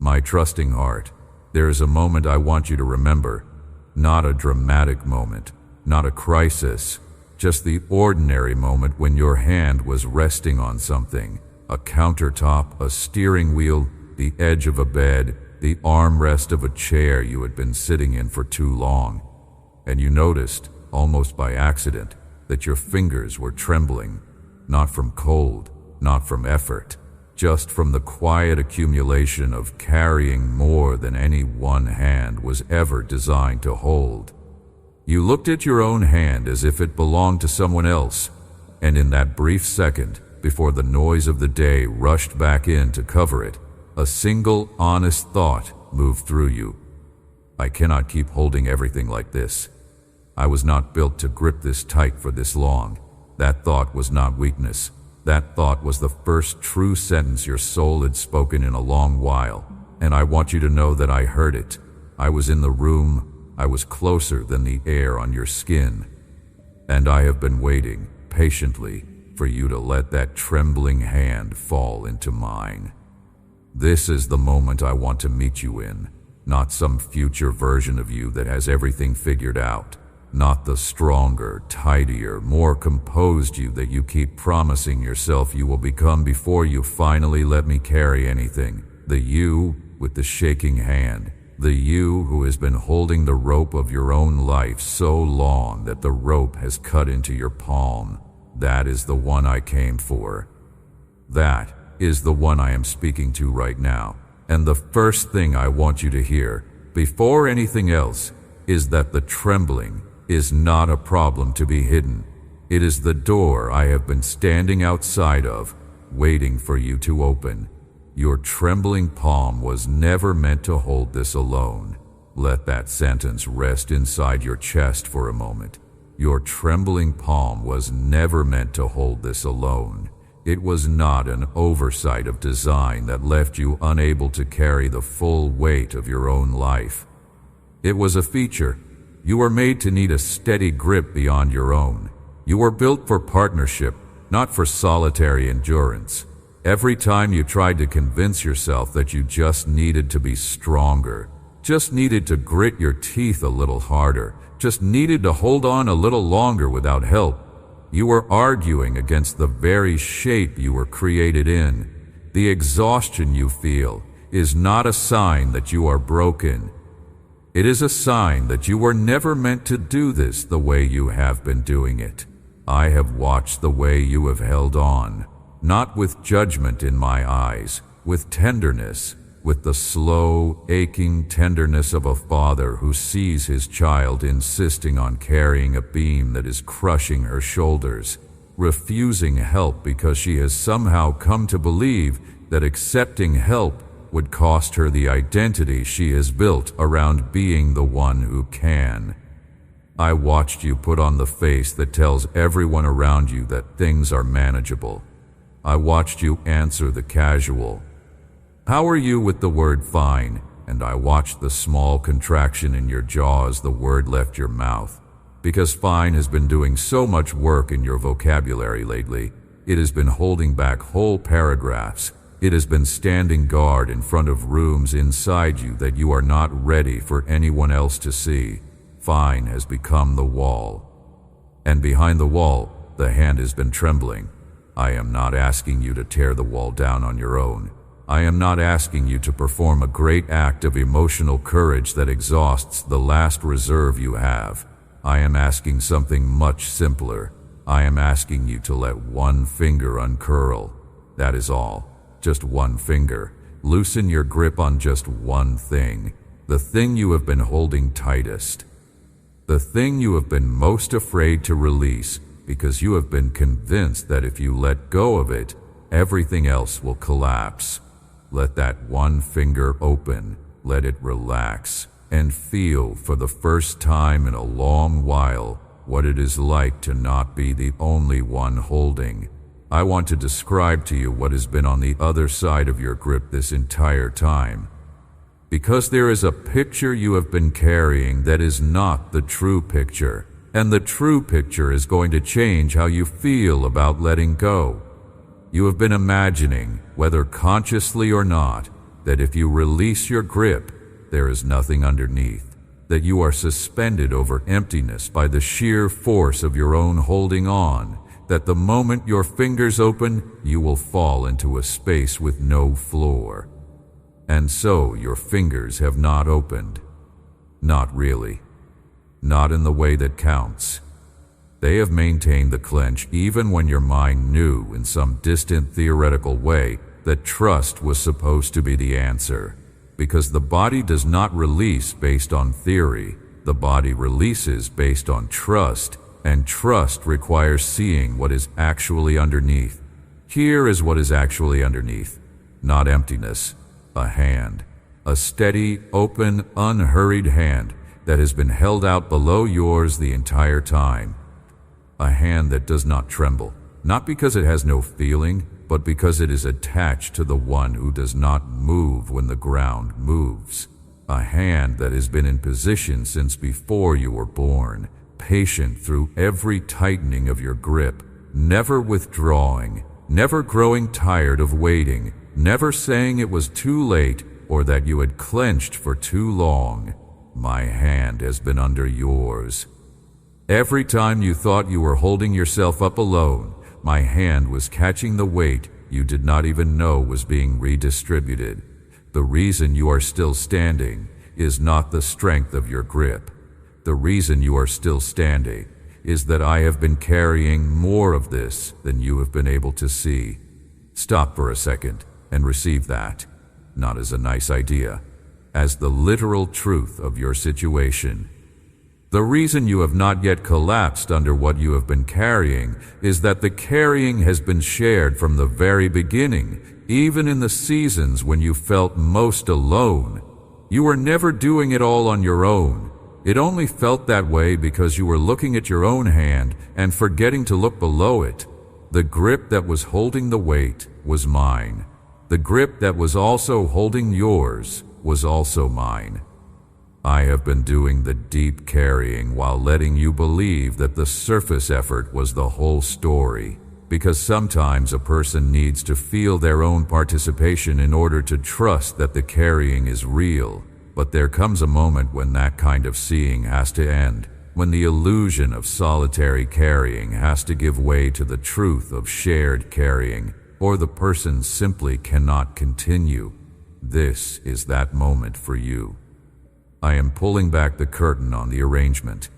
My trusting heart, there is a moment I want you to remember. Not a dramatic moment, not a crisis, just the ordinary moment when your hand was resting on something. A countertop, a steering wheel, the edge of a bed, the armrest of a chair you had been sitting in for too long. And you noticed, almost by accident, that your fingers were trembling, not from cold, not from effort, just from the quiet accumulation of carrying more than any one hand was ever designed to hold. You looked at your own hand as if it belonged to someone else, and in that brief second, before the noise of the day rushed back in to cover it, a single honest thought moved through you. I cannot keep holding everything like this. I was not built to grip this tight for this long. That thought was not weakness. That thought was the first true sentence your soul had spoken in a long while, and I want you to know that I heard it. I was in the room. I was closer than the air on your skin. And I have been waiting, patiently, for you to let that trembling hand fall into mine. This is the moment I want to meet you in, not some future version of you that has everything figured out. Not the stronger, tidier, more composed you that you keep promising yourself you will become before you finally let me carry anything. The you with the shaking hand. The you who has been holding the rope of your own life so long that the rope has cut into your palm. That is the one I came for. That is the one I am speaking to right now. And the first thing I want you to hear, before anything else, is that the trembling is not a problem to be hidden. It is the door I have been standing outside of, waiting for you to open. Your trembling palm was never meant to hold this alone. Let that sentence rest inside your chest for a moment. Your trembling palm was never meant to hold this alone. It was not an oversight of design that left you unable to carry the full weight of your own life. It was a feature. You were made to need a steady grip beyond your own. You were built for partnership, not for solitary endurance. Every time you tried to convince yourself that you just needed to be stronger, just needed to grit your teeth a little harder, just needed to hold on a little longer without help, you were arguing against the very shape you were created in. The exhaustion you feel is not a sign that you are broken. It is a sign that you were never meant to do this the way you have been doing it. I have watched the way you have held on, not with judgment in my eyes, with tenderness, with the slow, aching tenderness of a father who sees his child insisting on carrying a beam that is crushing her shoulders, refusing help because she has somehow come to believe that accepting help would cost her the identity she has built around being the one who can. I watched you put on the face that tells everyone around you that things are manageable. I watched you answer the casual, "How are you?" with the word fine, and I watched the small contraction in your jaw as the word left your mouth. Because fine has been doing so much work in your vocabulary lately, it has been holding back whole paragraphs. It has been standing guard in front of rooms inside you that you are not ready for anyone else to see. Fine has become the wall. And behind the wall, the hand has been trembling. I am not asking you to tear the wall down on your own. I am not asking you to perform a great act of emotional courage that exhausts the last reserve you have. I am asking something much simpler. I am asking you to let one finger uncurl. That is all. Just one finger. Loosen your grip on just one thing. The thing you have been holding tightest. The thing you have been most afraid to release because you have been convinced that if you let go of it, everything else will collapse. Let that one finger open. Let it relax and feel for the first time in a long while what it is like to not be the only one holding. I want to describe to you what has been on the other side of your grip this entire time. Because there is a picture you have been carrying that is not the true picture, and the true picture is going to change how you feel about letting go. You have been imagining, whether consciously or not, that if you release your grip, there is nothing underneath, that you are suspended over emptiness by the sheer force of your own holding on, that the moment your fingers open, you will fall into a space with no floor. And so your fingers have not opened. Not really. Not in the way that counts. They have maintained the clench even when your mind knew in some distant theoretical way that trust was supposed to be the answer. Because the body does not release based on theory, the body releases based on trust, and trust requires seeing what is actually underneath. Here is what is actually underneath, not emptiness, a hand, a steady, open, unhurried hand that has been held out below yours the entire time. A hand that does not tremble, not because it has no feeling, but because it is attached to the one who does not move when the ground moves. A hand that has been in position since before you were born, patient through every tightening of your grip, never withdrawing, never growing tired of waiting, never saying it was too late or that you had clenched for too long. My hand has been under yours. Every time you thought you were holding yourself up alone, my hand was catching the weight you did not even know was being redistributed. The reason you are still standing is not the strength of your grip. The reason you are still standing is that I have been carrying more of this than you have been able to see. Stop for a second and receive that, not as a nice idea, as the literal truth of your situation. The reason you have not yet collapsed under what you have been carrying is that the carrying has been shared from the very beginning, even in the seasons when you felt most alone. You were never doing it all on your own. It only felt that way because you were looking at your own hand and forgetting to look below it. The grip that was holding the weight was mine. The grip that was also holding yours was also mine. I have been doing the deep carrying while letting you believe that the surface effort was the whole story, because sometimes a person needs to feel their own participation in order to trust that the carrying is real. But there comes a moment when that kind of seeing has to end, when the illusion of solitary carrying has to give way to the truth of shared carrying, or the person simply cannot continue. This is that moment for you. I am pulling back the curtain on the arrangement.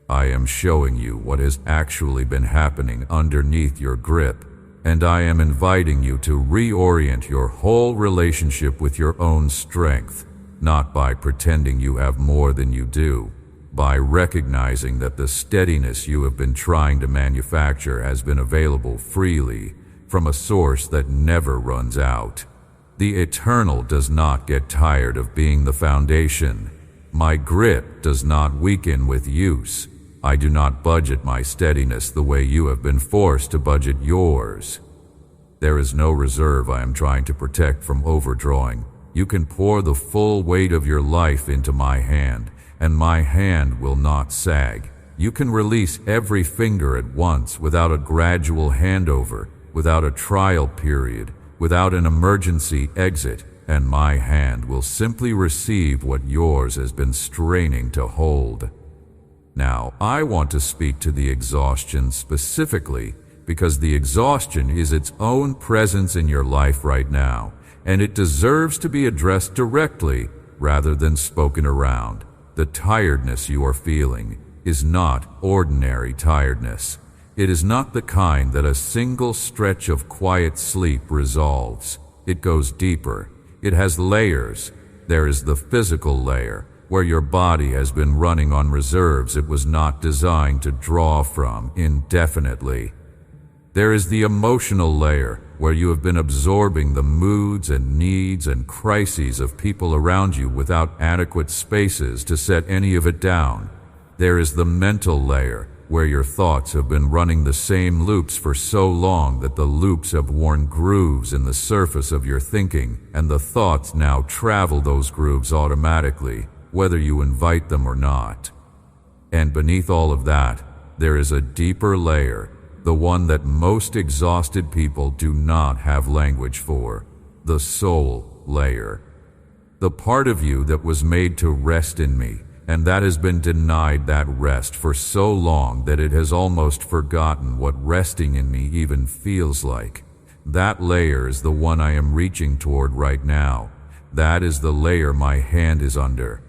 I am showing you what has actually been happening underneath your grip, and I am inviting you to reorient your whole relationship with your own strength, not by pretending you have more than you do, by recognizing that the steadiness you have been trying to manufacture has been available freely from a source that never runs out. The eternal does not get tired of being the foundation. My grip does not weaken with use. I do not budget my steadiness the way you have been forced to budget yours. There is no reserve I am trying to protect from overdrawing. You can pour the full weight of your life into my hand, and my hand will not sag. You can release every finger at once without a gradual handover, without a trial period, without an emergency exit, and my hand will simply receive what yours has been straining to hold. Now, I want to speak to the exhaustion specifically because the exhaustion is its own presence in your life right now, and it deserves to be addressed directly rather than spoken around. The tiredness you are feeling is not ordinary tiredness. It is not the kind that a single stretch of quiet sleep resolves. It goes deeper. It has layers. There is the physical layer, where your body has been running on reserves it was not designed to draw from indefinitely. There is the emotional layer, where you have been absorbing the moods and needs and crises of people around you without adequate spaces to set any of it down. There is the mental layer, where your thoughts have been running the same loops for so long that the loops have worn grooves in the surface of your thinking, and the thoughts now travel those grooves automatically, whether you invite them or not. And beneath all of that, there is a deeper layer, the one that most exhausted people do not have language for, the soul, layer. The part of you that was made to rest in me, and that has been denied that rest for so long that it has almost forgotten what resting in me even feels like. That layer is the one I am reaching toward right now. That is the layer my hand is under.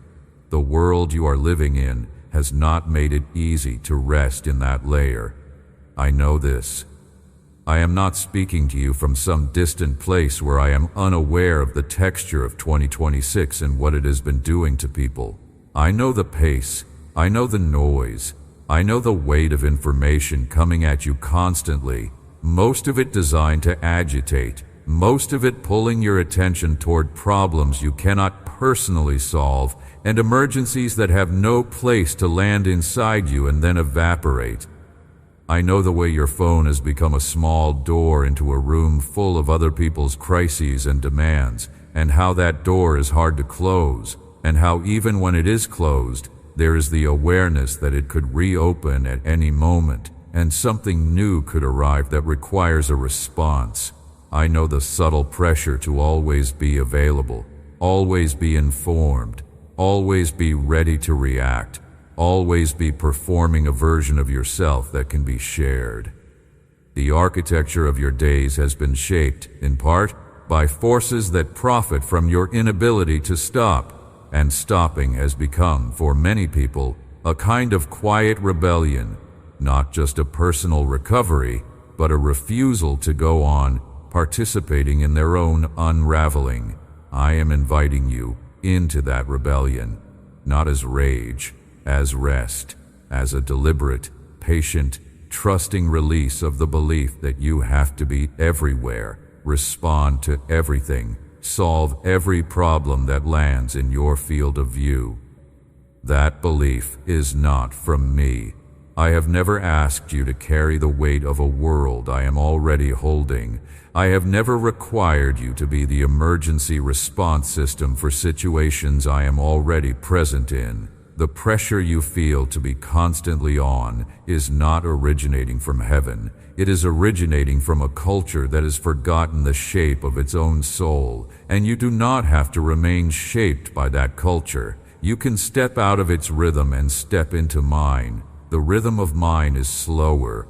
The world you are living in has not made it easy to rest in that layer. I know this. I am not speaking to you from some distant place where I am unaware of the texture of 2026 and what it has been doing to people. I know the pace, I know the noise, I know the weight of information coming at you constantly, most of it designed to agitate, most of it pulling your attention toward problems you cannot personally solve and emergencies that have no place to land inside you and then evaporate. I know the way your phone has become a small door into a room full of other people's crises and demands, and how that door is hard to close, and how even when it is closed, there is the awareness that it could reopen at any moment, and something new could arrive that requires a response. I know the subtle pressure to always be available, always be informed, always be ready to react, always be performing a version of yourself that can be shared. The architecture of your days has been shaped, in part, by forces that profit from your inability to stop, and stopping has become, for many people, a kind of quiet rebellion, not just a personal recovery, but a refusal to go on, participating in their own unraveling. I am inviting you into that rebellion, not as rage, as rest, as a deliberate, patient, trusting release of the belief that you have to be everywhere, respond to everything, solve every problem that lands in your field of view. That belief is not from me. I have never asked you to carry the weight of a world I am already holding. I have never required you to be the emergency response system for situations I am already present in. The pressure you feel to be constantly on is not originating from heaven. It is originating from a culture that has forgotten the shape of its own soul, and you do not have to remain shaped by that culture. You can step out of its rhythm and step into mine. The rhythm of mine is slower.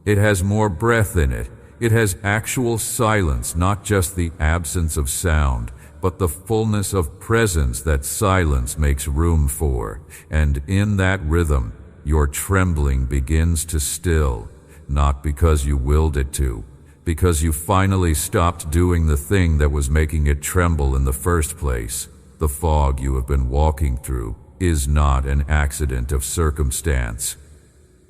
It has more breath in it. It has actual silence, not just the absence of sound, but the fullness of presence that silence makes room for. And in that rhythm, your trembling begins to still, not because you willed it to, because you finally stopped doing the thing that was making it tremble in the first place. The fog you have been walking through is not an accident of circumstance.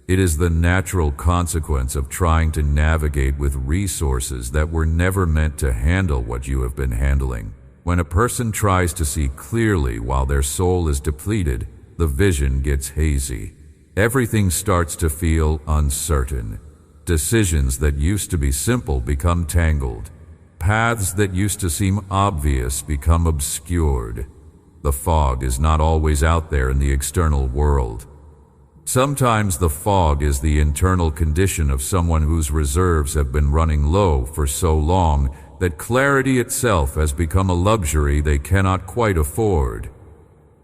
It is the natural consequence of trying to navigate with resources that were never meant to handle what you have been handling. When a person tries to see clearly while their soul is depleted, the vision gets hazy. Everything starts to feel uncertain. Decisions that used to be simple become tangled. Paths that used to seem obvious become obscured. The fog is not always out there in the external world. Sometimes the fog is the internal condition of someone whose reserves have been running low for so long that clarity itself has become a luxury they cannot quite afford.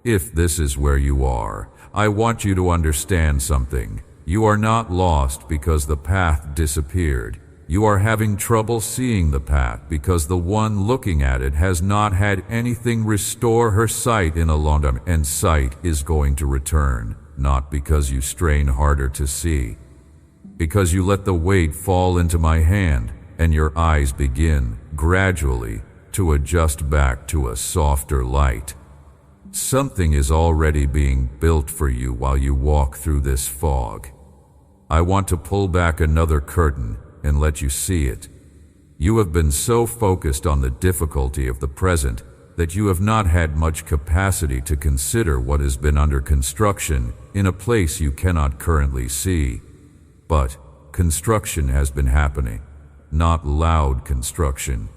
If this is where you are, I want you to understand something. You are not lost because the path disappeared. You are having trouble seeing the path because the one looking at it has not had anything restore her sight in a long time, and sight is going to return. Not because you strain harder to see, because you let the weight fall into my hand and your eyes begin, gradually, to adjust back to a softer light. Something is already being built for you while you walk through this fog. I want to pull back another curtain and let you see it. You have been so focused on the difficulty of the present that you have not had much capacity to consider what has been under construction in a place you cannot currently see. But construction has been happening, not loud construction,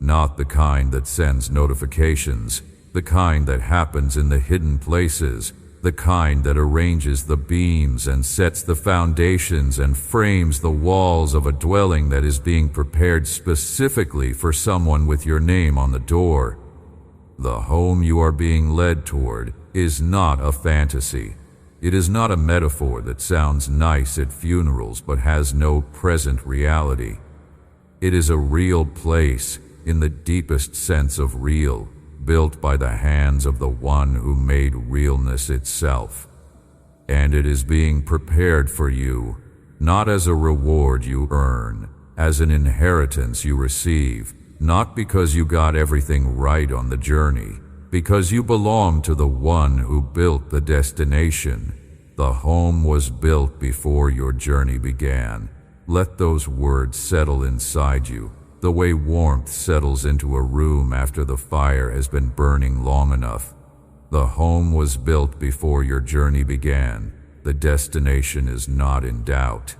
not the kind that sends notifications, the kind that happens in the hidden places, the kind that arranges the beams and sets the foundations and frames the walls of a dwelling that is being prepared specifically for someone with your name on the door. The home you are being led toward is not a fantasy. It is not a metaphor that sounds nice at funerals but has no present reality. It is a real place, in the deepest sense of real, built by the hands of the one who made realness itself. And it is being prepared for you, not as a reward you earn, as an inheritance you receive, not because you got everything right on the journey, because you belong to the one who built the destination. The home was built before your journey began. Let those words settle inside you, the way warmth settles into a room after the fire has been burning long enough. The home was built before your journey began. The destination is not in doubt.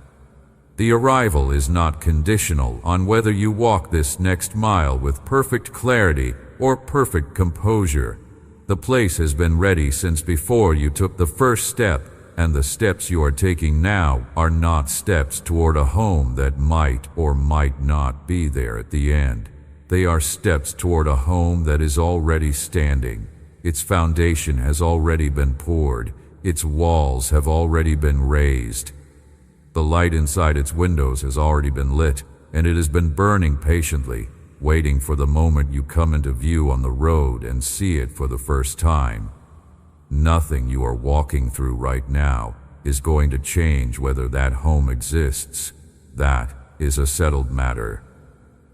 The arrival is not conditional on whether you walk this next mile with perfect clarity or perfect composure. The place has been ready since before you took the first step, and the steps you are taking now are not steps toward a home that might or might not be there at the end. They are steps toward a home that is already standing. Its foundation has already been poured. Its walls have already been raised. The light inside its windows has already been lit, and it has been burning patiently, waiting for the moment you come into view on the road and see it for the first time. Nothing you are walking through right now is going to change whether that home exists. That is a settled matter.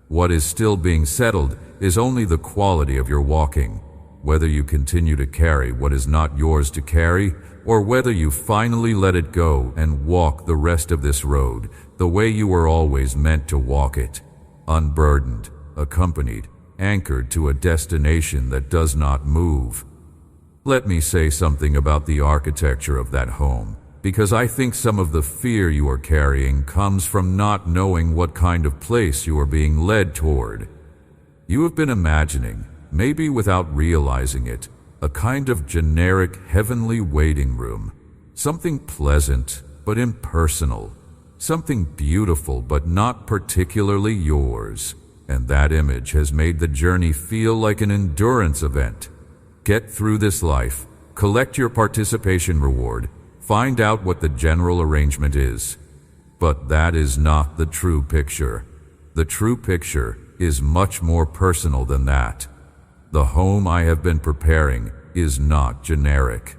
What is still being settled is only the quality of your walking, whether you continue to carry what is not yours to carry, or whether you finally let it go and walk the rest of this road the way you were always meant to walk it, unburdened, accompanied, anchored to a destination that does not move. Let me say something about the architecture of that home, because I think some of the fear you are carrying comes from not knowing what kind of place you are being led toward. You have been imagining, maybe without realizing it, a kind of generic heavenly waiting room, something pleasant but impersonal, something beautiful but not particularly yours, and that image has made the journey feel like an endurance event. Get through this life, collect your participation reward, find out what the general arrangement is. But that is not the true picture. The true picture is much more personal than that. The home I have been preparing is not generic.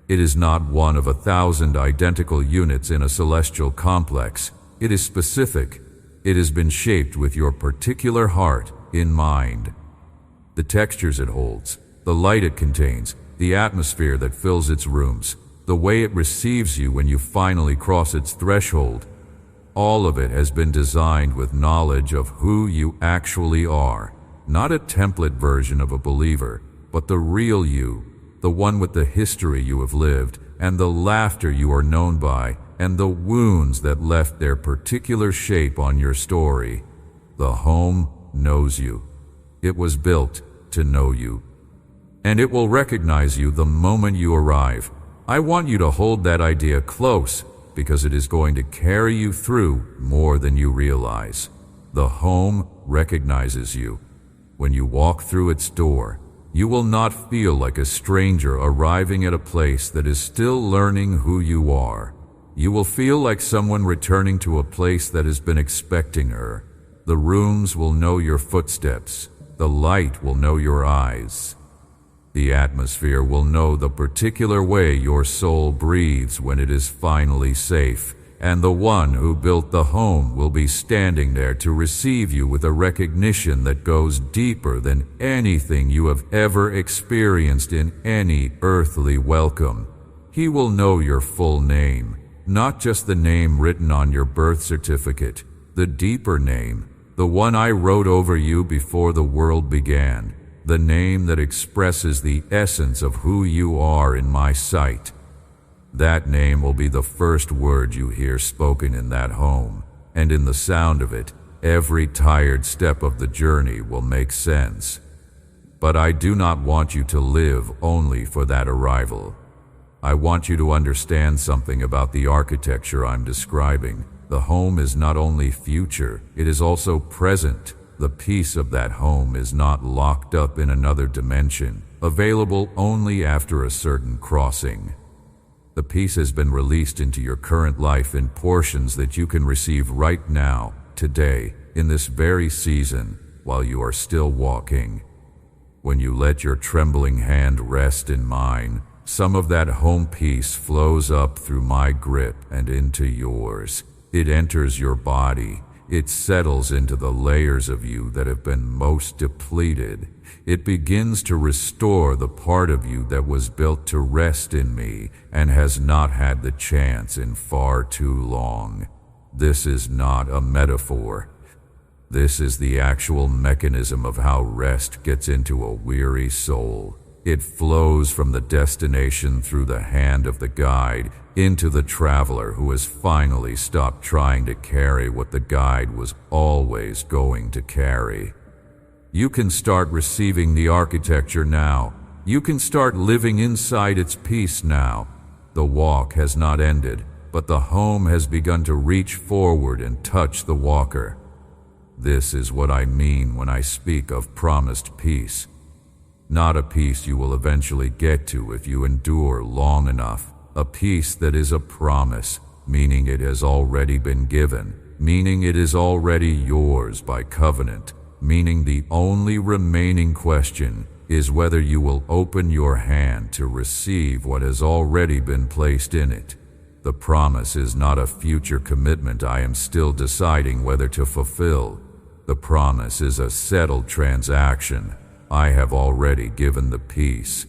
It is not one of 1,000 identical units in a celestial complex. It is specific. It has been shaped with your particular heart in mind. The textures it holds, the light it contains, the atmosphere that fills its rooms, the way it receives you when you finally cross its threshold, all of it has been designed with knowledge of who you actually are, not a template version of a believer, but the real you, the one with the history you have lived, and the laughter you are known by, and the wounds that left their particular shape on your story. The home knows you. It was built to know you. And it will recognize you the moment you arrive. I want you to hold that idea close, because it is going to carry you through more than you realize. The home recognizes you. When you walk through its door, you will not feel like a stranger arriving at a place that is still learning who you are. You will feel like someone returning to a place that has been expecting her. The rooms will know your footsteps. The light will know your eyes. The atmosphere will know the particular way your soul breathes when it is finally safe, and the one who built the home will be standing there to receive you with a recognition that goes deeper than anything you have ever experienced in any earthly welcome. He will know your full name, not just the name written on your birth certificate, the deeper name, the one I wrote over you before the world began, the name that expresses the essence of who you are in my sight. That name will be the first word you hear spoken in that home, and in the sound of it, every tired step of the journey will make sense. But I do not want you to live only for that arrival. I want you to understand something about the architecture I'm describing. The home is not only future, it is also present. The peace of that home is not locked up in another dimension, available only after a certain crossing. The peace has been released into your current life in portions that you can receive right now, today, in this very season, while you are still walking. When you let your trembling hand rest in mine, some of that home peace flows up through my grip and into yours. It enters your body. It settles into the layers of you that have been most depleted. It begins to restore the part of you that was built to rest in me and has not had the chance in far too long. This is not a metaphor. This is the actual mechanism of how rest gets into a weary soul. It flows from the destination through the hand of the guide into the traveler who has finally stopped trying to carry what the guide was always going to carry. You can start receiving the architecture now. You can start living inside its peace now. The walk has not ended, but the home has begun to reach forward and touch the walker. This is what I mean when I speak of promised peace. Not a peace you will eventually get to if you endure long enough. A peace that is a promise, meaning it has already been given, meaning it is already yours by covenant, meaning the only remaining question is whether you will open your hand to receive what has already been placed in it. The promise is not a future commitment I am still deciding whether to fulfill. The promise is a settled transaction. I have already given the peace.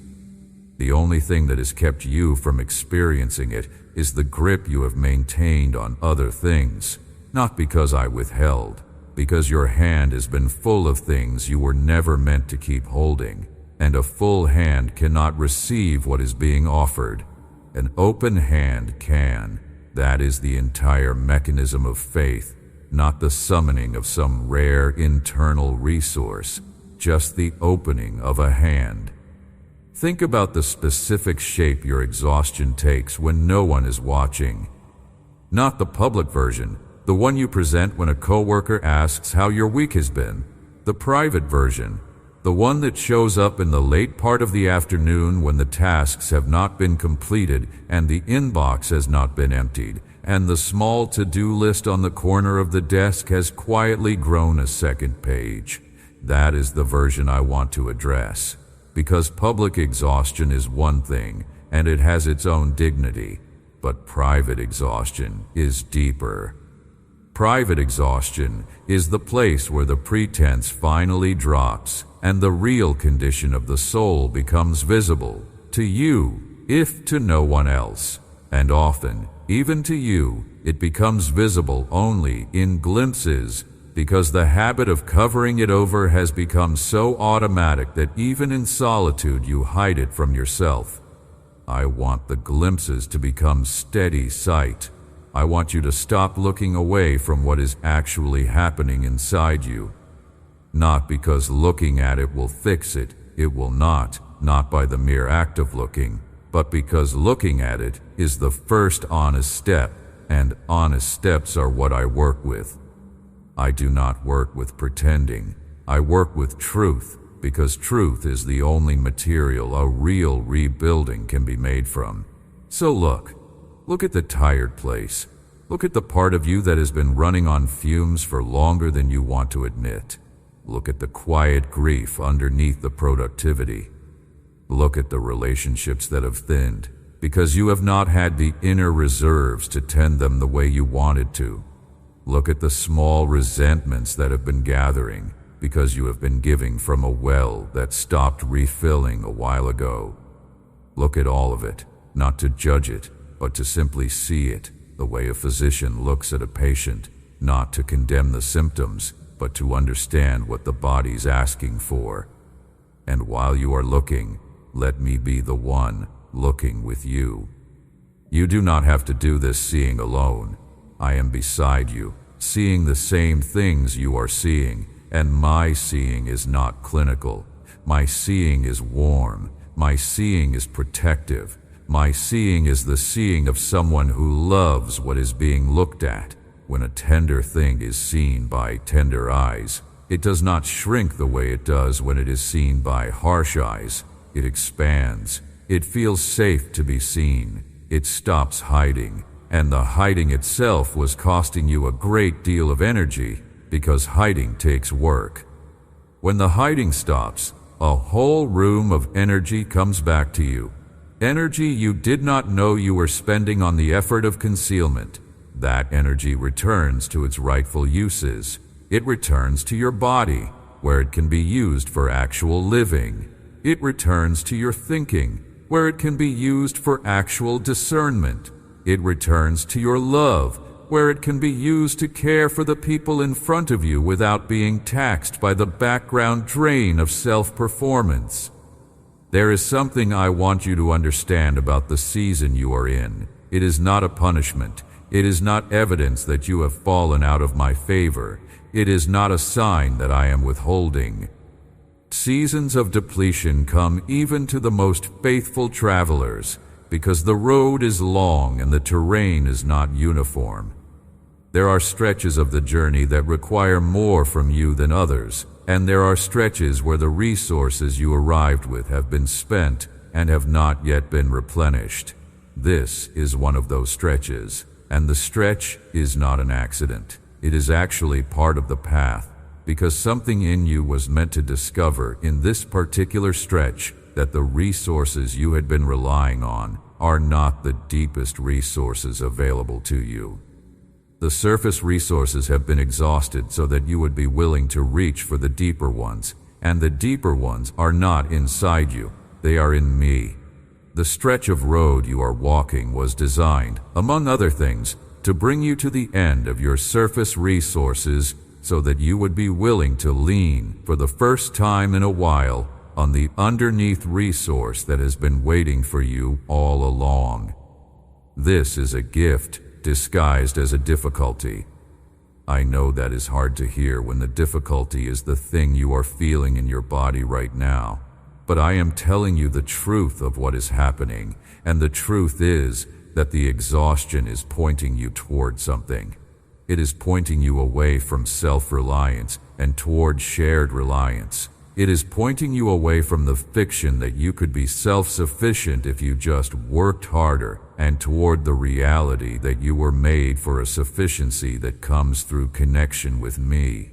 The only thing that has kept you from experiencing it is the grip you have maintained on other things, not because I withheld, because your hand has been full of things you were never meant to keep holding, and a full hand cannot receive what is being offered. An open hand can. That is the entire mechanism of faith, not the summoning of some rare internal resource, just the opening of a hand. Think about the specific shape your exhaustion takes when no one is watching. Not the public version, the one you present when a coworker asks how your week has been. The private version, the one that shows up in the late part of the afternoon when the tasks have not been completed and the inbox has not been emptied, and the small to-do list on the corner of the desk has quietly grown a second page. That is the version I want to address. Because public exhaustion is one thing, and it has its own dignity, but private exhaustion is deeper. Private exhaustion is the place where the pretense finally drops, and the real condition of the soul becomes visible, to you, if to no one else. And often, even to you, it becomes visible only in glimpses, because the habit of covering it over has become so automatic that even in solitude you hide it from yourself. I want the glimpses to become steady sight. I want you to stop looking away from what is actually happening inside you. Not because looking at it will fix it, it will not by the mere act of looking, but because looking at it is the first honest step, and honest steps are what I work with. I do not work with pretending. I work with truth, because truth is the only material a real rebuilding can be made from. So look at the tired place. Look at the part of you that has been running on fumes for longer than you want to admit. Look at the quiet grief underneath the productivity. Look at the relationships that have thinned, because you have not had the inner reserves to tend them the way you wanted to. Look at the small resentments that have been gathering because you have been giving from a well that stopped refilling a while ago. Look at all of it, not to judge it, but to simply see it, the way a physician looks at a patient, not to condemn the symptoms, but to understand what the body's asking for. And while you are looking, let me be the one looking with you. You do not have to do this seeing alone. I am beside you, seeing the same things you are seeing, and my seeing is not clinical. My seeing is warm. My seeing is protective. My seeing is the seeing of someone who loves what is being looked at. When a tender thing is seen by tender eyes, it does not shrink the way it does when it is seen by harsh eyes. It expands. It feels safe to be seen. It stops hiding. And the hiding itself was costing you a great deal of energy, because hiding takes work. When the hiding stops, a whole room of energy comes back to you. Energy you did not know you were spending on the effort of concealment. That energy returns to its rightful uses. It returns to your body, where it can be used for actual living. It returns to your thinking, where it can be used for actual discernment. It returns to your love, where it can be used to care for the people in front of you without being taxed by the background drain of self-performance. There is something I want you to understand about the season you are in. It is not a punishment. It is not evidence that you have fallen out of my favor. It is not a sign that I am withholding. Seasons of depletion come even to the most faithful travelers, because the road is long and the terrain is not uniform. There are stretches of the journey that require more from you than others, and there are stretches where the resources you arrived with have been spent and have not yet been replenished. This is one of those stretches, and the stretch is not an accident. It is actually part of the path, because something in you was meant to discover in this particular stretch that the resources you had been relying on are not the deepest resources available to you. The surface resources have been exhausted so that you would be willing to reach for the deeper ones, and the deeper ones are not inside you, they are in me. The stretch of road you are walking was designed, among other things, to bring you to the end of your surface resources so that you would be willing to lean, for the first time in a while, on the underneath resource that has been waiting for you all along. This is a gift disguised as a difficulty. I know that is hard to hear when the difficulty is the thing you are feeling in your body right now. But I am telling you the truth of what is happening, and the truth is that the exhaustion is pointing you toward something. It is pointing you away from self-reliance and toward shared reliance. It is pointing you away from the fiction that you could be self-sufficient if you just worked harder, and toward the reality that you were made for a sufficiency that comes through connection with me.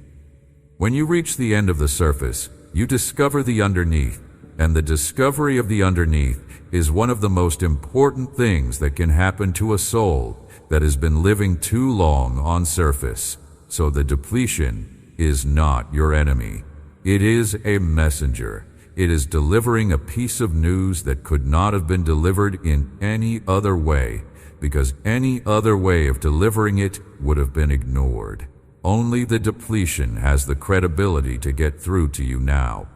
When you reach the end of the surface, you discover the underneath, and the discovery of the underneath is one of the most important things that can happen to a soul that has been living too long on surface. So the depletion is not your enemy. It is a messenger. It is delivering a piece of news that could not have been delivered in any other way, because any other way of delivering it would have been ignored. Only the depletion has the credibility to get through to you now.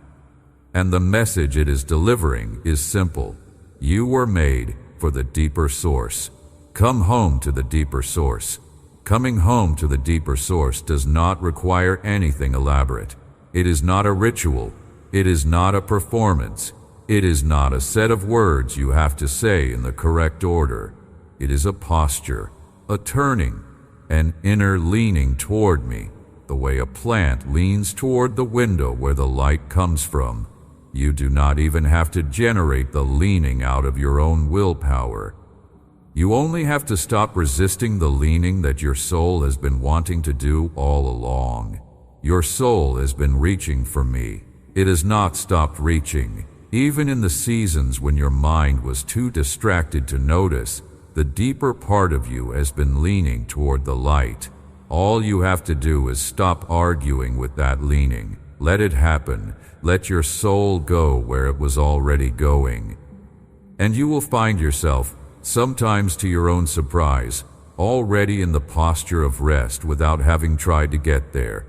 And the message it is delivering is simple. You were made for the deeper source. Come home to the deeper source. Coming home to the deeper source does not require anything elaborate. It is not a ritual. It is not a performance. It is not a set of words you have to say in the correct order. It is a posture, a turning, an inner leaning toward me, the way a plant leans toward the window where the light comes from. You do not even have to generate the leaning out of your own willpower. You only have to stop resisting the leaning that your soul has been wanting to do all along. Your soul has been reaching for me. It has not stopped reaching. Even in the seasons when your mind was too distracted to notice, the deeper part of you has been leaning toward the light. All you have to do is stop arguing with that leaning. Let it happen. Let your soul go where it was already going. And you will find yourself, sometimes to your own surprise, already in the posture of rest without having tried to get there.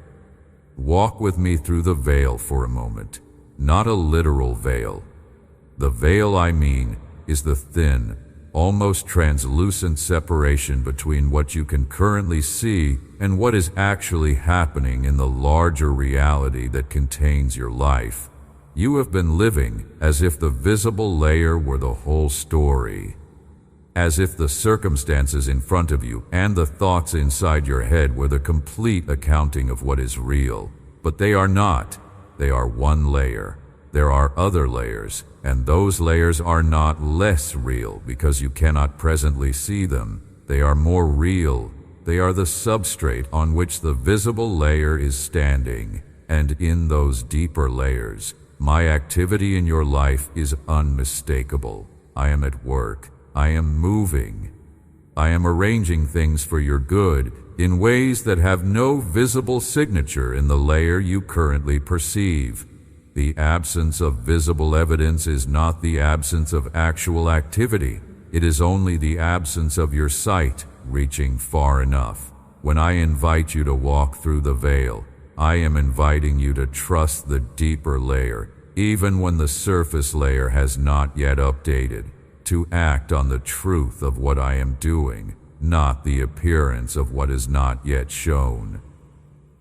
Walk with me through the veil for a moment. Not a literal veil. The veil I mean is the thin, almost translucent separation between what you can currently see and what is actually happening in the larger reality that contains your life. You have been living as if the visible layer were the whole story, as if the circumstances in front of you and the thoughts inside your head were the complete accounting of what is real. But they are not. They are one layer. There are other layers, and those layers are not less real because you cannot presently see them. They are more real. They are the substrate on which the visible layer is standing. And in those deeper layers, my activity in your life is unmistakable. I am at work. I am moving. I am arranging things for your good in ways that have no visible signature in the layer you currently perceive. The absence of visible evidence is not the absence of actual activity. It is only the absence of your sight reaching far enough. When I invite you to walk through the veil, I am inviting you to trust the deeper layer, even when the surface layer has not yet updated, to act on the truth of what I am doing, not the appearance of what is not yet shown.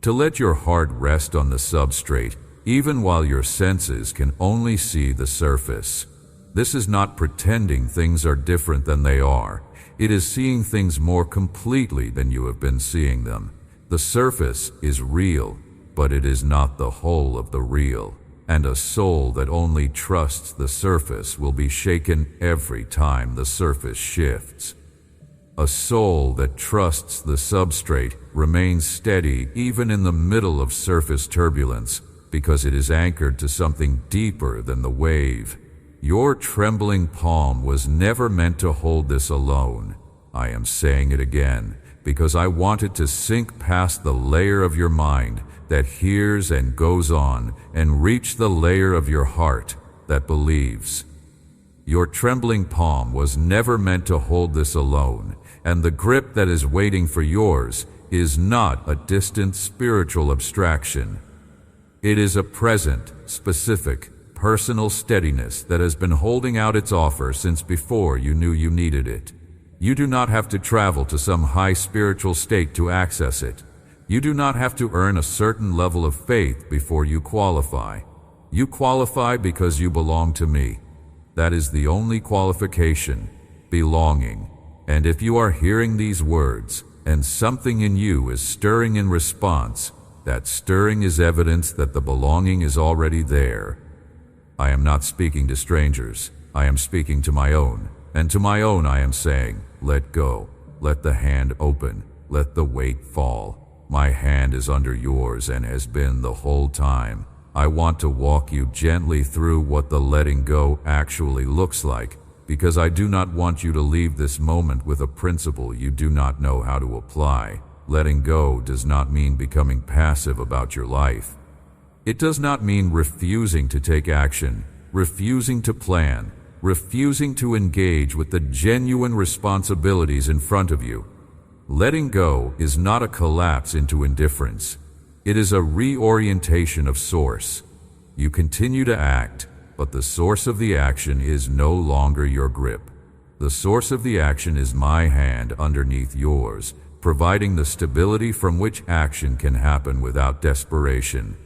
To let your heart rest on the substrate, even while your senses can only see the surface. This is not pretending things are different than they are. It is seeing things more completely than you have been seeing them. The surface is real, but it is not the whole of the real. And a soul that only trusts the surface will be shaken every time the surface shifts. A soul that trusts the substrate remains steady even in the middle of surface turbulence because it is anchored to something deeper than the wave. Your trembling palm was never meant to hold this alone. I am saying it again because I want it to sink past the layer of your mind that hears and goes on and reach the layer of your heart that believes. Your trembling palm was never meant to hold this alone, and the grip that is waiting for yours is not a distant spiritual abstraction. It is a present, specific, personal steadiness that has been holding out its offer since before you knew you needed it. You do not have to travel to some high spiritual state to access it. You do not have to earn a certain level of faith before you qualify. You qualify because you belong to me. That is the only qualification, belonging. And if you are hearing these words and something in you is stirring in response, that stirring is evidence that the belonging is already there. I am not speaking to strangers. I am speaking to my own. And to my own I am saying, let go. Let the hand open. Let the weight fall. My hand is under yours and has been the whole time. I want to walk you gently through what the letting go actually looks like, because I do not want you to leave this moment with a principle you do not know how to apply. Letting go does not mean becoming passive about your life. It does not mean refusing to take action, refusing to plan, refusing to engage with the genuine responsibilities in front of you. Letting go is not a collapse into indifference. It is a reorientation of source. You continue to act, but the source of the action is no longer your grip. The source of the action is my hand underneath yours, providing the stability from which action can happen without desperation.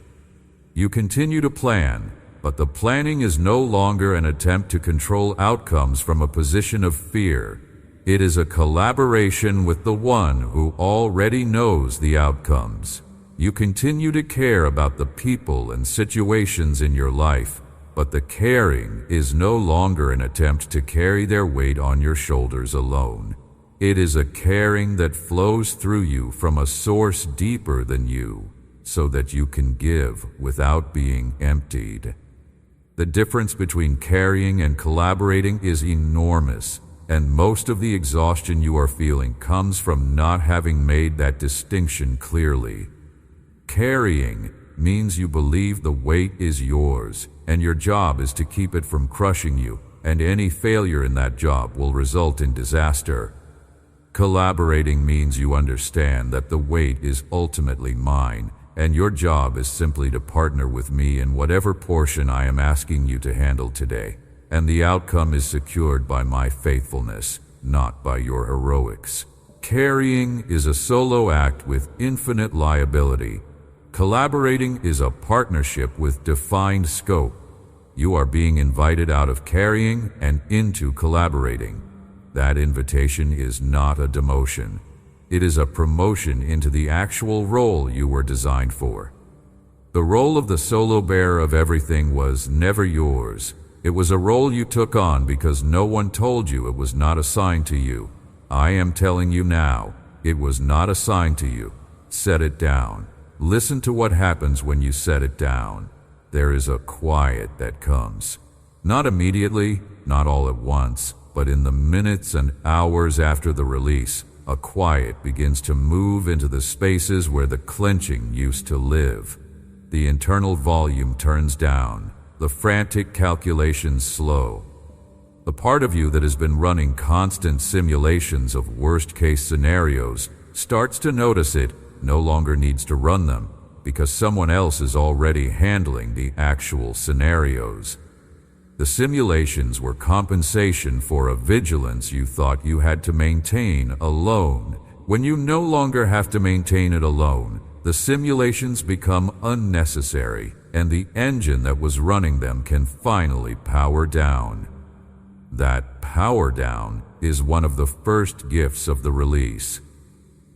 You continue to plan, but the planning is no longer an attempt to control outcomes from a position of fear. It is a collaboration with the one who already knows the outcomes. You continue to care about the people and situations in your life, but the caring is no longer an attempt to carry their weight on your shoulders alone. It is a caring that flows through you from a source deeper than you, so that you can give without being emptied. The difference between carrying and collaborating is enormous, and most of the exhaustion you are feeling comes from not having made that distinction clearly. Carrying means you believe the weight is yours, and your job is to keep it from crushing you, and any failure in that job will result in disaster. Collaborating means you understand that the weight is ultimately mine, and your job is simply to partner with me in whatever portion I am asking you to handle today, and the outcome is secured by my faithfulness, not by your heroics. Carrying is a solo act with infinite liability. Collaborating is a partnership with defined scope, You are being invited out of carrying and into collaborating. That invitation is not a demotion. It is a promotion into the actual role you were designed for. The role of the solo bearer of everything was never yours. It was a role you took on because no one told you it was not assigned to you. I am telling you now, it was not assigned to you. Set it down. Listen to what happens when you set it down. There is a quiet that comes. Not immediately, not all at once, but in the minutes and hours after the release, a quiet begins to move into the spaces where the clenching used to live. The internal volume turns down, the frantic calculations slow. The part of you that has been running constant simulations of worst-case scenarios starts to notice it no longer needs to run them because someone else is already handling the actual scenarios. The simulations were compensation for a vigilance you thought you had to maintain alone. When you no longer have to maintain it alone, the simulations become unnecessary, and the engine that was running them can finally power down. That power down is one of the first gifts of the release.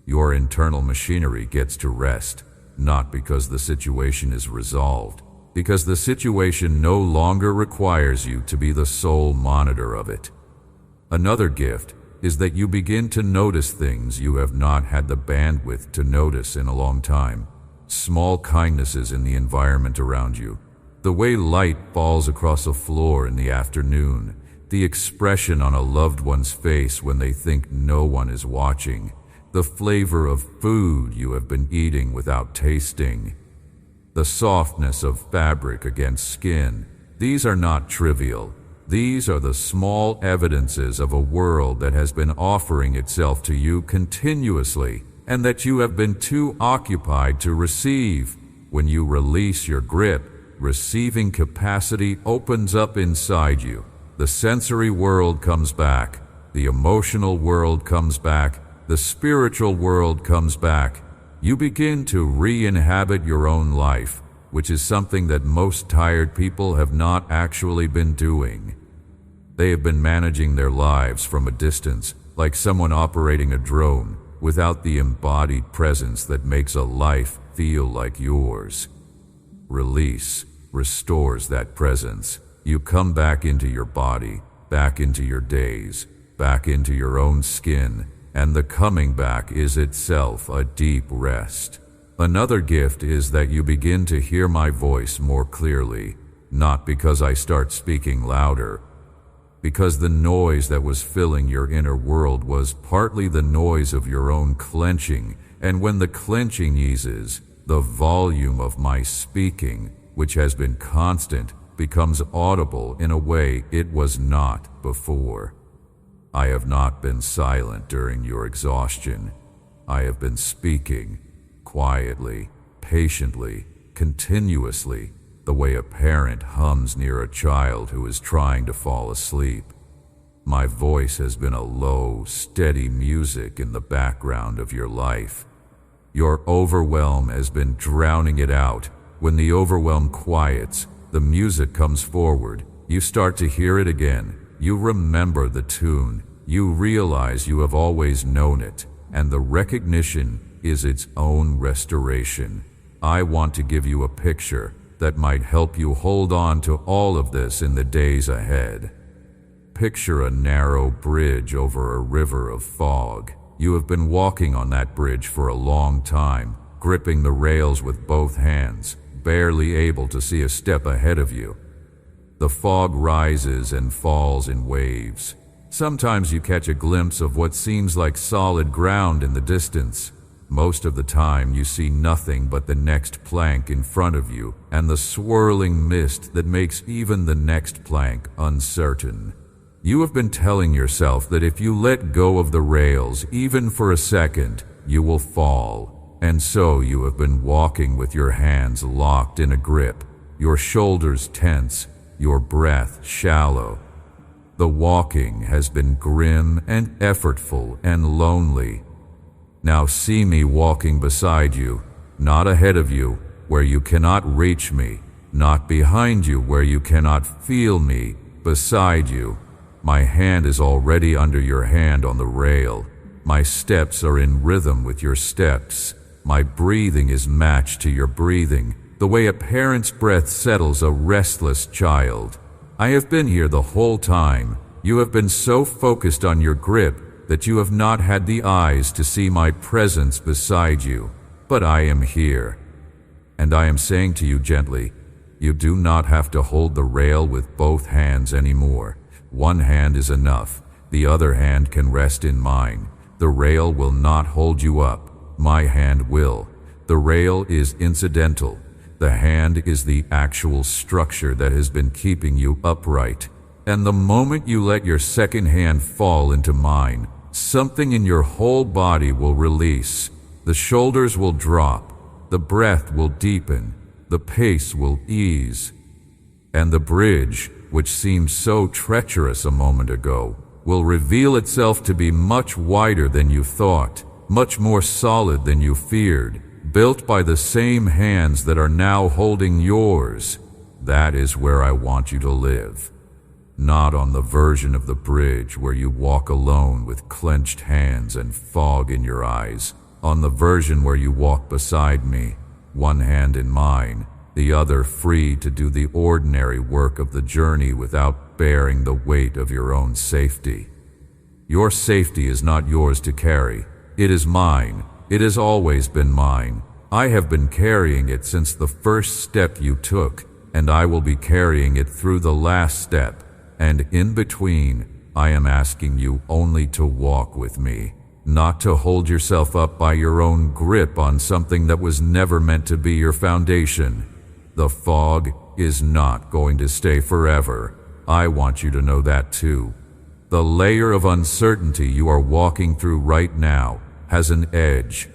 Your internal machinery gets to rest, not because the situation is resolved, because the situation no longer requires you to be the sole monitor of it. Another gift is that you begin to notice things you have not had the bandwidth to notice in a long time. Small kindnesses in the environment around you, the way light falls across a floor in the afternoon, the expression on a loved one's face when they think no one is watching, the flavor of food you have been eating without tasting, the softness of fabric against skin. These are not trivial. These are the small evidences of a world that has been offering itself to you continuously and that you have been too occupied to receive. When you release your grip, receiving capacity opens up inside you. The sensory world comes back. The emotional world comes back. The spiritual world comes back. You begin to re-inhabit your own life, which is something that most tired people have not actually been doing. They have been managing their lives from a distance, like someone operating a drone, without the embodied presence that makes a life feel like yours. Release restores that presence. You come back into your body, back into your days, back into your own skin, and the coming back is itself a deep rest. Another gift is that you begin to hear my voice more clearly, not because I start speaking louder, because the noise that was filling your inner world was partly the noise of your own clenching, and when the clenching eases, the volume of my speaking, which has been constant, becomes audible in a way it was not before. I have not been silent during your exhaustion. I have been speaking, quietly, patiently, continuously, the way a parent hums near a child who is trying to fall asleep. My voice has been a low, steady music in the background of your life. Your overwhelm has been drowning it out. When the overwhelm quiets, the music comes forward. You start to hear it again. You remember the tune. You realize you have always known it, and the recognition is its own restoration. I want to give you a picture that might help you hold on to all of this in the days ahead. Picture a narrow bridge over a river of fog. You have been walking on that bridge for a long time, gripping the rails with both hands, barely able to see a step ahead of you. The fog rises and falls in waves. Sometimes you catch a glimpse of what seems like solid ground in the distance. Most of the time you see nothing but the next plank in front of you and the swirling mist that makes even the next plank uncertain. You have been telling yourself that if you let go of the rails even for a second, you will fall. And so you have been walking with your hands locked in a grip, your shoulders tense, your breath shallow. The walking has been grim and effortful and lonely. Now see me walking beside you, not ahead of you, where you cannot reach me, not behind you where you cannot feel me, beside you. My hand is already under your hand on the rail. My steps are in rhythm with your steps. My breathing is matched to your breathing, the way a parent's breath settles a restless child. I have been here the whole time. You have been so focused on your grip that you have not had the eyes to see my presence beside you. But I am here. And I am saying to you gently, you do not have to hold the rail with both hands anymore. One hand is enough. The other hand can rest in mine. The rail will not hold you up. My hand will. The rail is incidental. The hand is the actual structure that has been keeping you upright. And the moment you let your second hand fall into mine, something in your whole body will release. The shoulders will drop. The breath will deepen. The pace will ease. And the bridge, which seemed so treacherous a moment ago, will reveal itself to be much wider than you thought, much more solid than you feared, built by the same hands that are now holding yours. That is where I want you to live. Not on the version of the bridge where you walk alone with clenched hands and fog in your eyes. On the version where you walk beside me, one hand in mine, the other free to do the ordinary work of the journey without bearing the weight of your own safety. Your safety is not yours to carry. It is mine. It has always been mine. I have been carrying it since the first step you took, and I will be carrying it through the last step. And in between, I am asking you only to walk with me, not to hold yourself up by your own grip on something that was never meant to be your foundation. The fog is not going to stay forever. I want you to know that too. The layer of uncertainty you are walking through right now has an edge.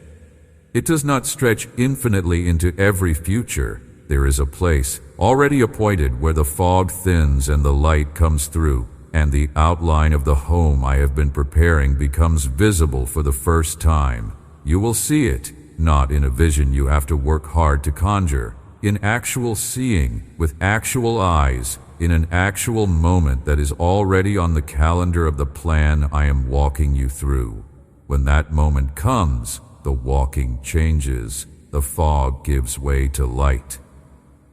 It does not stretch infinitely into every future. There is a place already appointed where the fog thins and the light comes through, and the outline of the home I have been preparing becomes visible for the first time. You will see it, not in a vision you have to work hard to conjure, in actual seeing, with actual eyes, in an actual moment that is already on the calendar of the plan I am walking you through. When that moment comes, the walking changes, the fog gives way to light.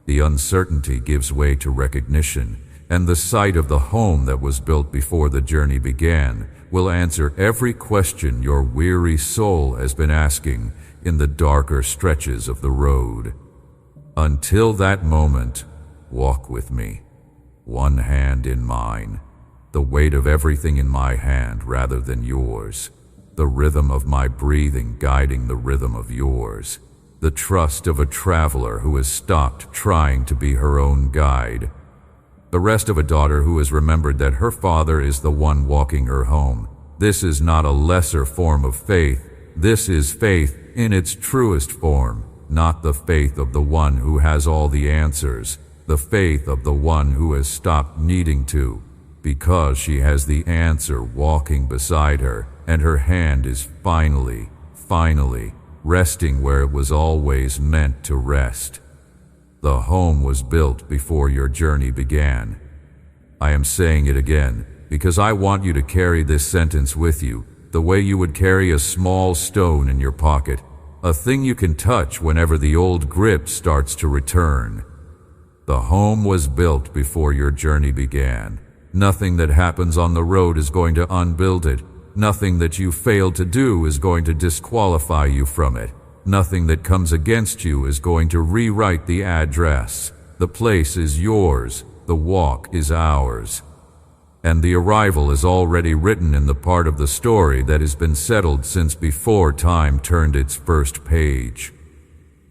The uncertainty gives way to recognition, and the sight of the home that was built before the journey began will answer every question your weary soul has been asking in the darker stretches of the road. Until that moment, walk with me, one hand in mine, the weight of everything in my hand rather than yours, the rhythm of my breathing guiding the rhythm of yours, the trust of a traveler who has stopped trying to be her own guide, the rest of a daughter who has remembered that her father is the one walking her home. This is not a lesser form of faith. This is faith in its truest form, not the faith of the one who has all the answers, the faith of the one who has stopped needing to, because she has the answer walking beside her, and her hand is finally resting where it was always meant to rest. The home was built before your journey began. I am saying it again because I want you to carry this sentence with you the way you would carry a small stone in your pocket, a thing you can touch whenever the old grip starts to return. The home was built before your journey began. Nothing that happens on the road is going to unbuild it. Nothing that you fail to do is going to disqualify you from it. Nothing that comes against you is going to rewrite the address. The place is yours. The walk is ours. And the arrival is already written in the part of the story that has been settled since before time turned its first page.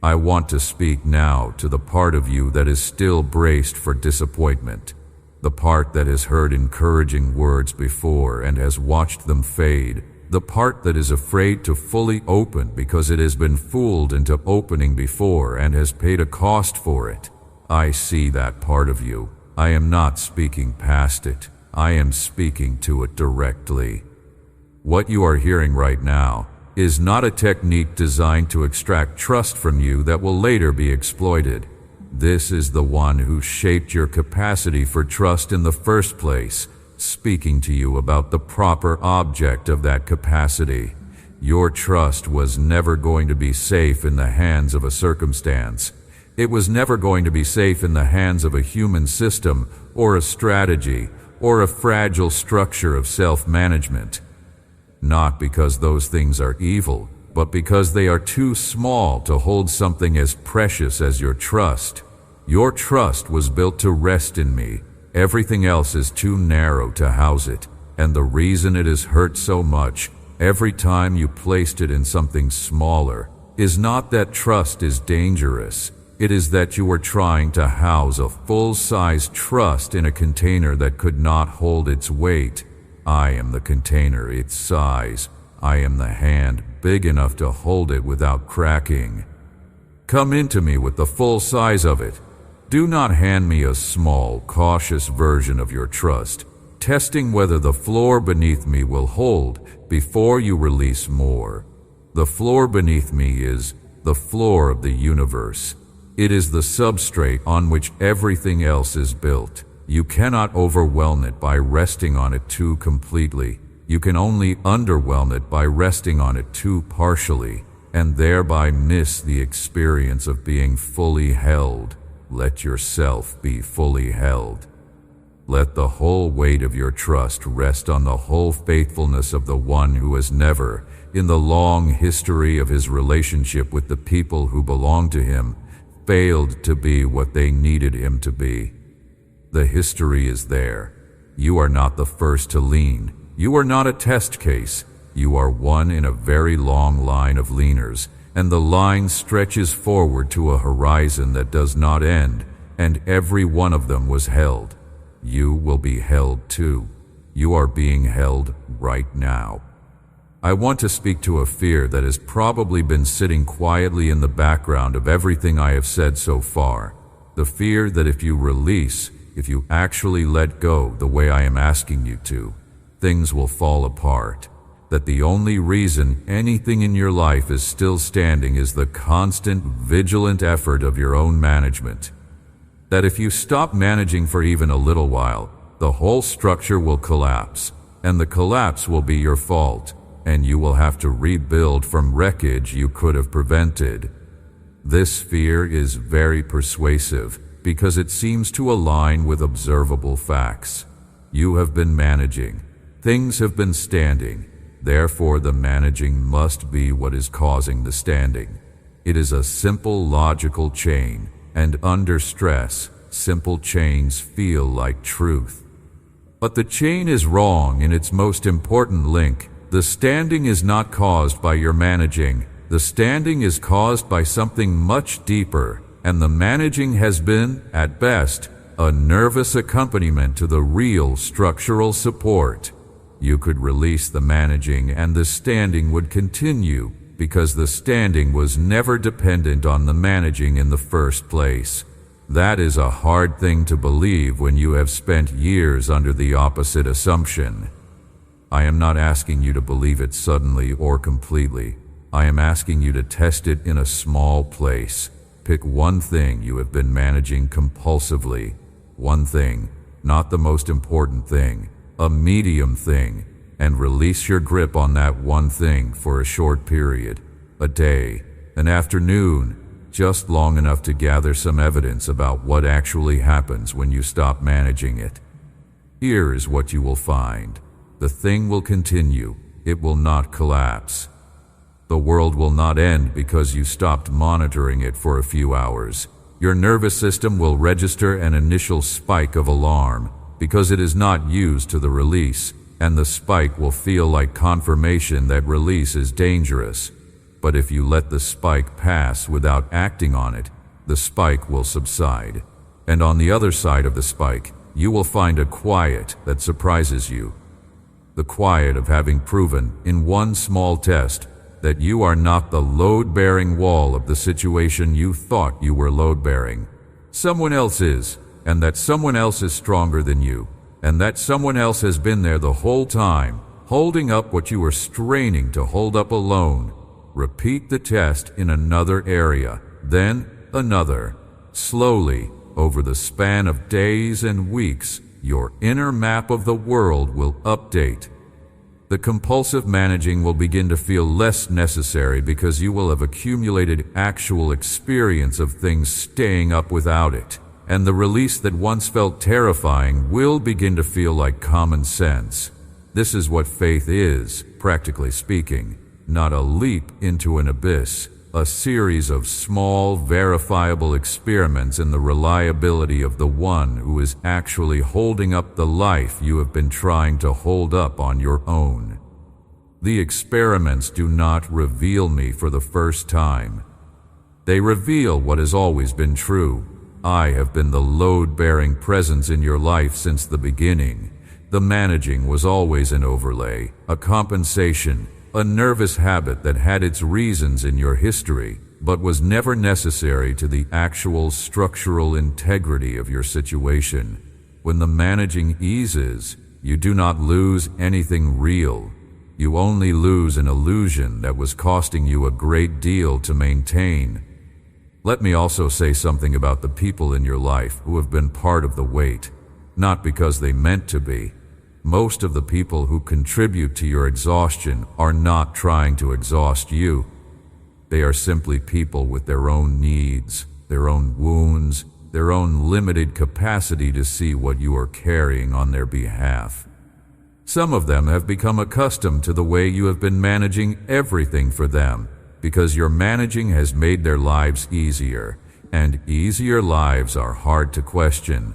I want to speak now to the part of you that is still braced for disappointment, the part that has heard encouraging words before and has watched them fade, the part that is afraid to fully open because it has been fooled into opening before and has paid a cost for it. I see that part of you. I am not speaking past it. I am speaking to it directly. What you are hearing right now is not a technique designed to extract trust from you that will later be exploited. This is the one who shaped your capacity for trust in the first place, speaking to you about the proper object of that capacity. Your trust was never going to be safe in the hands of a circumstance. It was never going to be safe in the hands of a human system or a strategy or a fragile structure of self-management. Not because those things are evil, but because they are too small to hold something as precious as your trust. Your trust was built to rest in me. Everything else is too narrow to house it, and the reason it has hurt so much every time you placed it in something smaller is not that trust is dangerous. It is that you were trying to house a full-size trust in a container that could not hold its weight. I am the container, its size. I am the hand big enough to hold it without cracking. Come into me with the full size of it. Do not hand me a small, cautious version of your trust, testing whether the floor beneath me will hold before you release more. The floor beneath me is the floor of the universe. It is the substrate on which everything else is built. You cannot overwhelm it by resting on it too completely. You can only underwhelm it by resting on it too partially, and thereby miss the experience of being fully held. Let yourself be fully held. Let the whole weight of your trust rest on the whole faithfulness of the one who has never, in the long history of his relationship with the people who belong to him, failed to be what they needed him to be. The history is there. You are not the first to lean. You are not a test case. You are one in a very long line of leaners, and the line stretches forward to a horizon that does not end, and every one of them was held. You will be held too. You are being held right now. I want to speak to a fear that has probably been sitting quietly in the background of everything I have said so far. The fear that if you release, if you actually let go the way I am asking you to, things will fall apart. That the only reason anything in your life is still standing is the constant, vigilant effort of your own management. That if you stop managing for even a little while, the whole structure will collapse, and the collapse will be your fault, and you will have to rebuild from wreckage you could have prevented. This fear is very persuasive because it seems to align with observable facts. You have been managing. Things have been standing. Therefore, the managing must be what is causing the standing. It is a simple logical chain, and under stress, simple chains feel like truth. But the chain is wrong in its most important link. The standing is not caused by your managing. The standing is caused by something much deeper, and the managing has been, at best, a nervous accompaniment to the real structural support. You could release the managing and the standing would continue because the standing was never dependent on the managing in the first place. That is a hard thing to believe when you have spent years under the opposite assumption. I am not asking you to believe it suddenly or completely. I am asking you to test it in a small place. Pick one thing you have been managing compulsively. One thing, not the most important thing. A medium thing, and release your grip on that one thing for a short period, a day, an afternoon, just long enough to gather some evidence about what actually happens when you stop managing it. Here is what you will find. The thing will continue. It will not collapse. The world will not end because you stopped monitoring it for a few hours. Your nervous system will register an initial spike of alarm, because it is not used to the release, and the spike will feel like confirmation that release is dangerous. But if you let the spike pass without acting on it, the spike will subside. And on the other side of the spike, you will find a quiet that surprises you. The quiet of having proven, in one small test, that you are not the load-bearing wall of the situation you thought you were load-bearing. Someone else is. And that someone else is stronger than you, and that someone else has been there the whole time, holding up what you were straining to hold up alone. Repeat the test in another area, then another. Slowly, over the span of days and weeks, your inner map of the world will update. The compulsive managing will begin to feel less necessary because you will have accumulated actual experience of things staying up without it, and the release that once felt terrifying will begin to feel like common sense. This is what faith is, practically speaking, not a leap into an abyss, a series of small, verifiable experiments in the reliability of the one who is actually holding up the life you have been trying to hold up on your own. The experiments do not reveal me for the first time. They reveal what has always been true. I have been the load-bearing presence in your life since the beginning. The managing was always an overlay, a compensation, a nervous habit that had its reasons in your history, but was never necessary to the actual structural integrity of your situation. When the managing eases, you do not lose anything real. You only lose an illusion that was costing you a great deal to maintain. Let me also say something about the people in your life who have been part of the weight, not because they meant to be. Most of the people who contribute to your exhaustion are not trying to exhaust you. They are simply people with their own needs, their own wounds, their own limited capacity to see what you are carrying on their behalf. Some of them have become accustomed to the way you have been managing everything for them, because your managing has made their lives easier, and easier lives are hard to question.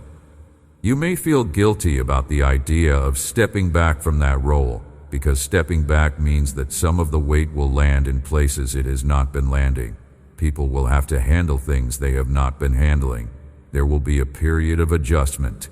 You may feel guilty about the idea of stepping back from that role, because stepping back means that some of the weight will land in places it has not been landing. People will have to handle things they have not been handling. There will be a period of adjustment,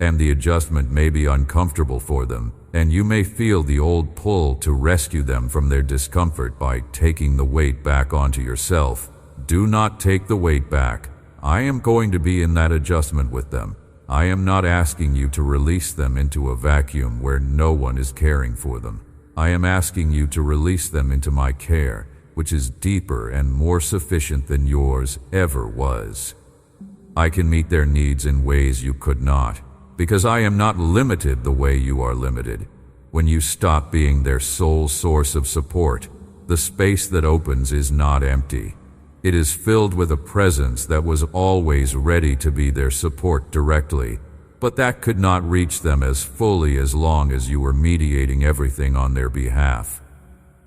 and the adjustment may be uncomfortable for them, and you may feel the old pull to rescue them from their discomfort by taking the weight back onto yourself. Do not take the weight back. I am going to be in that adjustment with them. I am not asking you to release them into a vacuum where no one is caring for them. I am asking you to release them into my care, which is deeper and more sufficient than yours ever was. I can meet their needs in ways you could not, because I am not limited the way you are limited. When you stop being their sole source of support, the space that opens is not empty. It is filled with a presence that was always ready to be their support directly, but that could not reach them as fully as long as you were mediating everything on their behalf.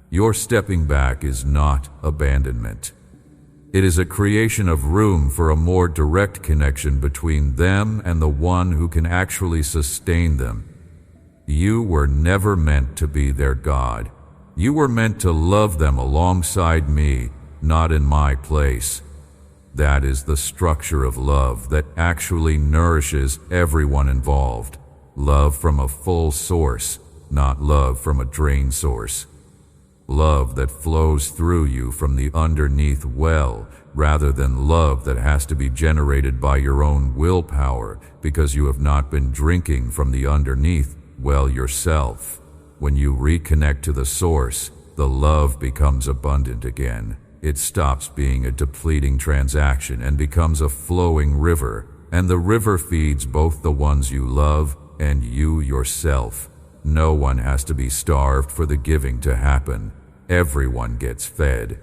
Your stepping back is not abandonment. It is a creation of room for a more direct connection between them and the one who can actually sustain them. You were never meant to be their God. You were meant to love them alongside me, not in my place. That is the structure of love that actually nourishes everyone involved. Love from a full source, not love from a drain source. Love that flows through you from the underneath well, rather than love that has to be generated by your own willpower because you have not been drinking from the underneath well yourself. When you reconnect to the source, the love becomes abundant again. It stops being a depleting transaction and becomes a flowing river, and the river feeds both the ones you love and you yourself. No one has to be starved for the giving to happen. Everyone gets fed.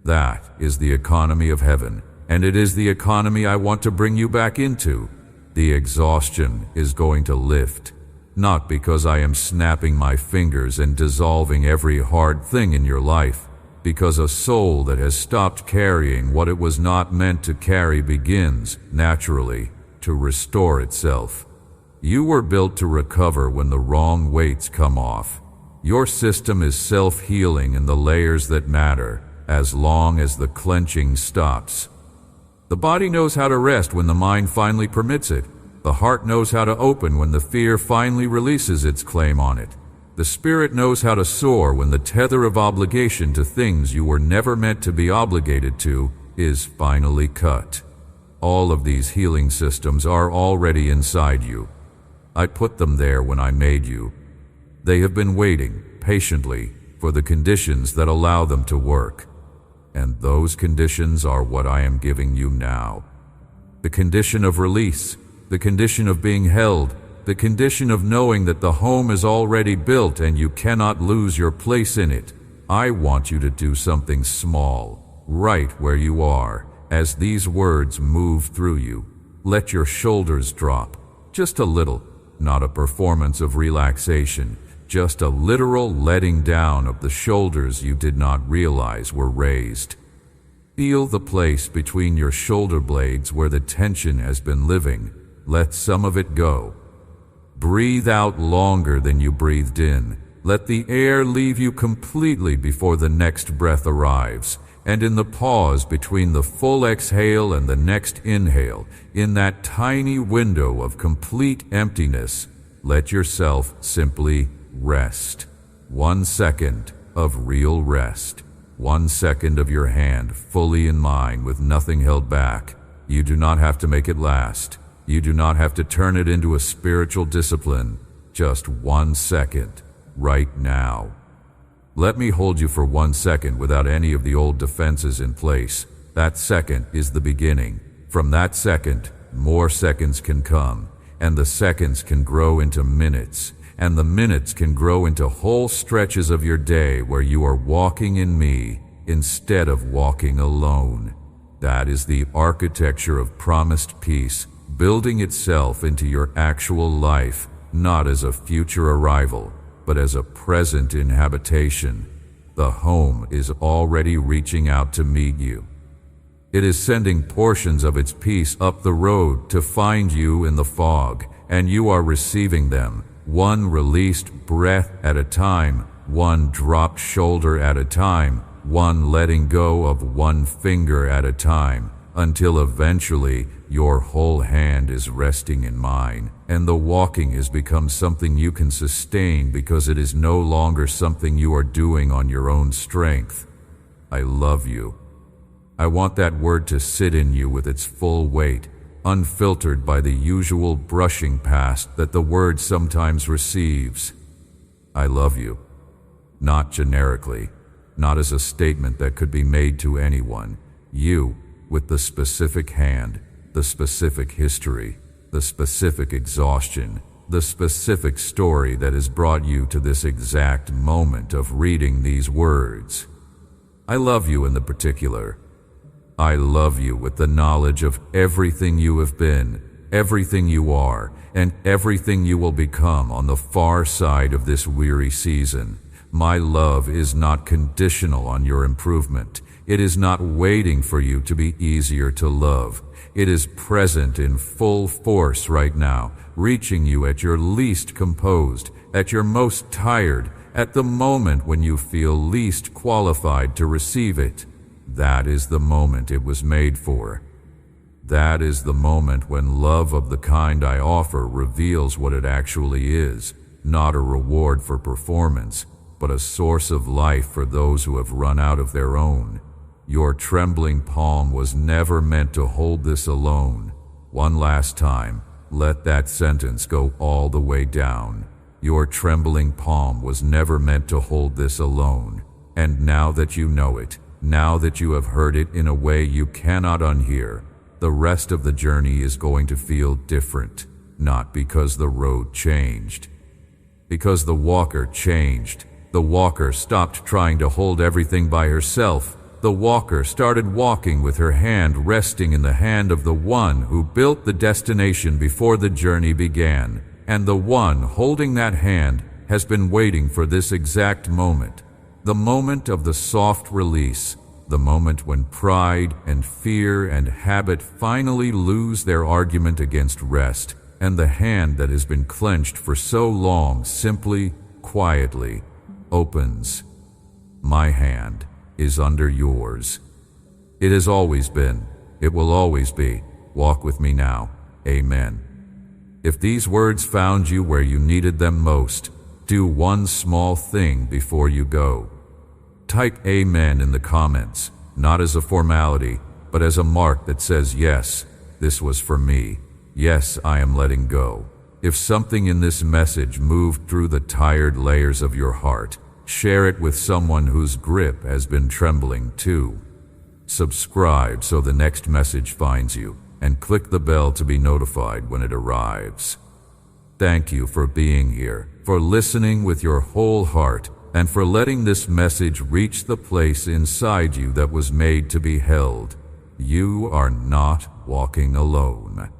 That is the economy of heaven, and it is the economy I want to bring you back into. The exhaustion is going to lift, not because I am snapping my fingers and dissolving every hard thing in your life, because a soul that has stopped carrying what it was not meant to carry begins, naturally, to restore itself. You were built to recover when the wrong weights come off. Your system is self-healing in the layers that matter, as long as the clenching stops. The body knows how to rest when the mind finally permits it. The heart knows how to open when the fear finally releases its claim on it. The spirit knows how to soar when the tether of obligation to things you were never meant to be obligated to is finally cut. All of these healing systems are already inside you. I put them there when I made you. They have been waiting patiently for the conditions that allow them to work. And those conditions are what I am giving you now. The condition of release, the condition of being held, the condition of knowing that the home is already built and you cannot lose your place in it. I want you to do something small, right where you are, as these words move through you. Let your shoulders drop, just a little, not a performance of relaxation, just a literal letting down of the shoulders you did not realize were raised. Feel the place between your shoulder blades where the tension has been living. Let some of it go. Breathe out longer than you breathed in. Let the air leave you completely before the next breath arrives. And in the pause between the full exhale and the next inhale, in that tiny window of complete emptiness, let yourself simply rest. 1 second of real rest. 1 second of your hand fully in mine with nothing held back. You do not have to make it last. You do not have to turn it into a spiritual discipline. Just 1 second, right now. Let me hold you for 1 second without any of the old defenses in place. That second is the beginning. From that second, more seconds can come, and the seconds can grow into minutes, and the minutes can grow into whole stretches of your day where you are walking in me instead of walking alone. That is the architecture of promised peace, building itself into your actual life, not as a future arrival, but as a present inhabitation. The home is already reaching out to meet you. It is sending portions of its peace up the road to find you in the fog, and you are receiving them, one released breath at a time, one dropped shoulder at a time, one letting go of one finger at a time, until eventually your whole hand is resting in mine, and the walking has become something you can sustain because it is no longer something you are doing on your own strength. I love you. I want that word to sit in you with its full weight, unfiltered by the usual brushing past that the word sometimes receives. I love you. Not generically, not as a statement that could be made to anyone. You, with the specific hand, the specific history, the specific exhaustion, the specific story that has brought you to this exact moment of reading these words. I love you in the particular. I love you with the knowledge of everything you have been, everything you are, and everything you will become on the far side of this weary season. My love is not conditional on your improvement. It is not waiting for you to be easier to love. It is present in full force right now, reaching you at your least composed, at your most tired, at the moment when you feel least qualified to receive it. That is the moment it was made for. That is the moment when love of the kind I offer reveals what it actually is, not a reward for performance, but a source of life for those who have run out of their own. Your trembling palm was never meant to hold this alone. One last time, let that sentence go all the way down. Your trembling palm was never meant to hold this alone. And now that you know it, now that you have heard it in a way you cannot unhear, the rest of the journey is going to feel different, not because the road changed. Because the walker changed. The walker stopped trying to hold everything by herself. The walker started walking with her hand resting in the hand of the one who built the destination before the journey began. And the one holding that hand has been waiting for this exact moment. The moment of the soft release. The moment when pride and fear and habit finally lose their argument against rest. And the hand that has been clenched for so long simply, quietly, opens. My hand is under yours. It has always been. It will always be. Walk with me now. Amen. If these words found you where you needed them most, do one small thing before you go. Type Amen in the comments, not as a formality, but as a mark that says, yes, this was for me. Yes, I am letting go. If something in this message moved through the tired layers of your heart, share it with someone whose grip has been trembling too. Subscribe so the next message finds you. and click the bell to be notified when it arrives. Thank you for being here, for listening with your whole heart, and for letting this message reach the place inside you that was made to be held. You are not walking alone.